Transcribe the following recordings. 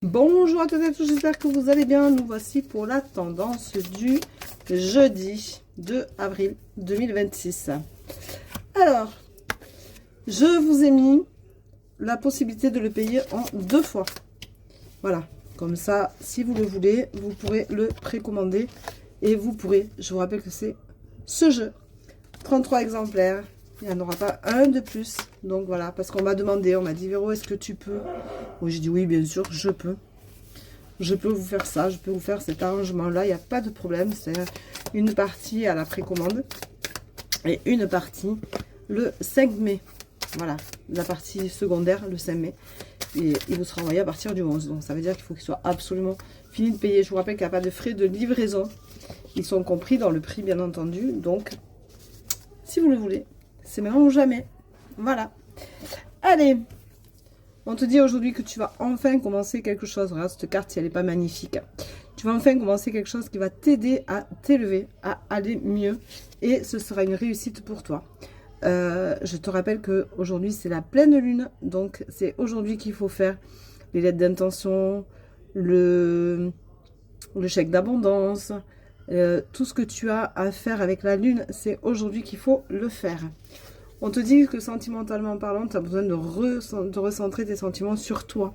Bonjour à toutes et à tous, j'espère que vous allez bien. Nous voici pour la tendance du jeudi 2 avril 2026. Alors, je vous ai mis la possibilité de le payer en 2 fois. Voilà, comme ça, si vous le voulez, vous pourrez le précommander et vous pourrez, je vous rappelle que c'est ce jeu, 33 exemplaires. Il n'y en aura pas un de plus. Donc voilà, parce qu'on m'a demandé, on m'a dit, Véro, est-ce que tu peux? Oui, j'ai dit oui, bien sûr, je peux. Je peux vous faire ça, je peux vous faire cet arrangement-là, il n'y a pas de problème. C'est une partie à la précommande et une partie le 5 mai. Voilà, la partie secondaire le 5 mai. Et il vous sera envoyé à partir du 11. Donc ça veut dire qu'il faut qu'il soit absolument fini de payer. Je vous rappelle qu'il n'y a pas de frais de livraison. Ils sont compris dans le prix, bien entendu. Donc, si vous le voulez, c'est maintenant ou jamais. Voilà. Allez, on te dit aujourd'hui que tu vas enfin commencer quelque chose. Regarde cette carte si elle n'est pas magnifique. Tu vas enfin commencer quelque chose qui va t'aider à t'élever, à aller mieux. Et ce sera une réussite pour toi. Je te rappelle qu'aujourd'hui c'est la pleine lune. Donc c'est aujourd'hui qu'il faut faire les lettres d'intention, le chèque d'abondance. Tout ce que tu as à faire avec la lune, c'est aujourd'hui qu'il faut le faire. On te dit que sentimentalement parlant, tu as besoin de recentrer tes sentiments sur toi.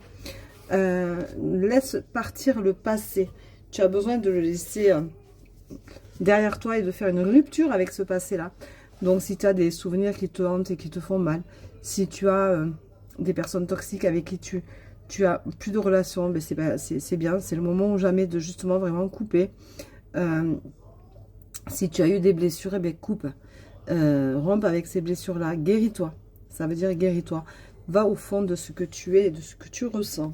Laisse partir le passé. Tu as besoin de le laisser derrière toi et de faire une rupture avec ce passé-là. Donc, si tu as des souvenirs qui te hantent et qui te font mal, si tu as des personnes toxiques avec qui tu as plus de relations, ben c'est bien. C'est le moment ou jamais de justement vraiment couper. Si tu as eu des blessures, eh ben coupe. Rompe avec ces blessures-là, guéris-toi. Ça veut dire guéris-toi. Va au fond de ce que tu es et de ce que tu ressens.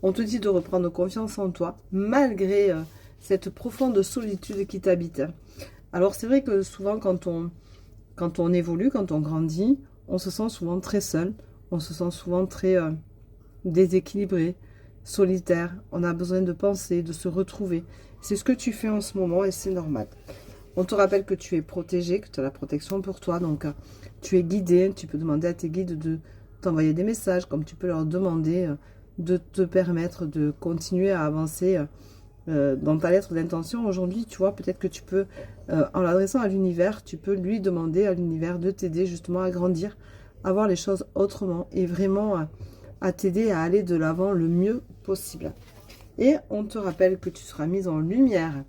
On te dit de reprendre confiance en toi, malgré cette profonde solitude qui t'habite. Alors c'est vrai que souvent quand on évolue, quand on grandit, on se sent souvent très seul, on se sent souvent très déséquilibré, solitaire. On a besoin de penser, de se retrouver. C'est ce que tu fais en ce moment et c'est normal. On te rappelle que tu es protégé, que tu as la protection pour toi. Donc, tu es guidé. Tu peux demander à tes guides de t'envoyer des messages, comme tu peux leur demander de te permettre de continuer à avancer dans ta lettre d'intention. Aujourd'hui, tu vois, peut-être que tu peux, en l'adressant à l'univers, tu peux lui demander à l'univers de t'aider justement à grandir, à voir les choses autrement et vraiment à t'aider à aller de l'avant le mieux possible. Et on te rappelle que tu seras mise en lumière.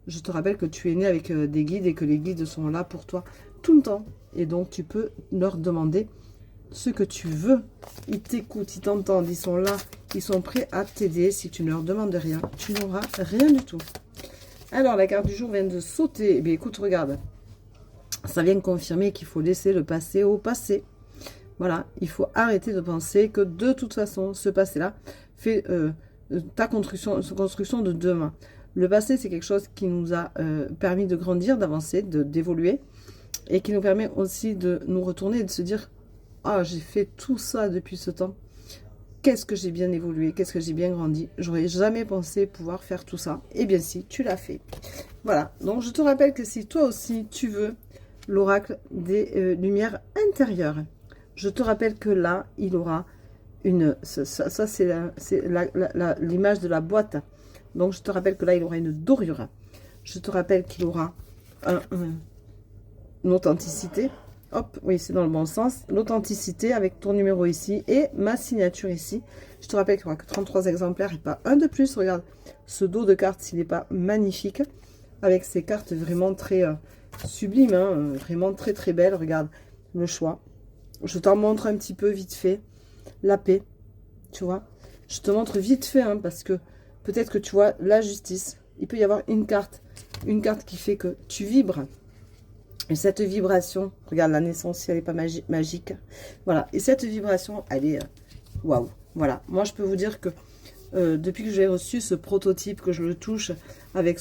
Je te rappelle que tu es né avec des guides et que les guides sont là pour toi tout le temps. Et donc, tu peux leur demander ce que tu veux. Ils t'écoutent, ils t'entendent, ils sont là, ils sont prêts à t'aider. Si tu ne leur demandes rien, tu n'auras rien du tout. Alors, la carte du jour vient de sauter. Eh bien, écoute, regarde. Ça vient confirmer qu'il faut laisser le passé au passé. Voilà, il faut arrêter de penser que de toute façon, ce passé-là fait ta construction de demain. Le passé, c'est quelque chose qui nous a permis de grandir, d'avancer, d'évoluer. Et qui nous permet aussi de nous retourner et de se dire « Ah, j'ai fait tout ça depuis ce temps. Qu'est-ce que j'ai bien évolué, qu'est-ce que j'ai bien grandi. J'aurais jamais pensé pouvoir faire tout ça. » Eh bien si, tu l'as fait. Voilà, donc je te rappelle que si toi aussi tu veux l'oracle des lumières intérieures, je te rappelle que là, il aura une... Ça c'est l'image de la boîte. Donc, je te rappelle que là, il aura une dorure. Je te rappelle qu'il aura une authenticité. Hop, oui, c'est dans le bon sens. L'authenticité avec ton numéro ici et ma signature ici. Je te rappelle qu'il n'y aura que 33 exemplaires et pas un de plus. Regarde, ce dos de carte, s'il n'est pas magnifique. Avec ces cartes vraiment très sublimes, hein, vraiment très très belles. Regarde le choix. Je t'en montre un petit peu vite fait. La paix, tu vois. Je te montre vite fait, hein, parce que peut-être que tu vois la justice. Il peut y avoir une carte qui fait que tu vibres. Et cette vibration, regarde la naissance, si elle n'est pas magique. Voilà, et cette vibration, elle est waouh. Voilà, moi je peux vous dire que depuis que j'ai reçu ce prototype, que je le touche avec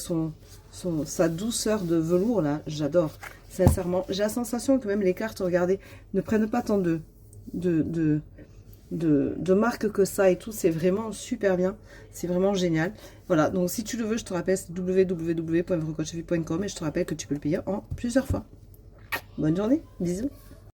sa douceur de velours, là, j'adore. Sincèrement, j'ai la sensation que même les cartes, regardez, ne prennent pas tant de marques que ça et tout. C'est vraiment super bien, c'est vraiment génial. Voilà, donc si tu le veux, je te rappelle, c'est www.vrocoachevie.com et je te rappelle que tu peux le payer en plusieurs fois. Bonne journée, bisous.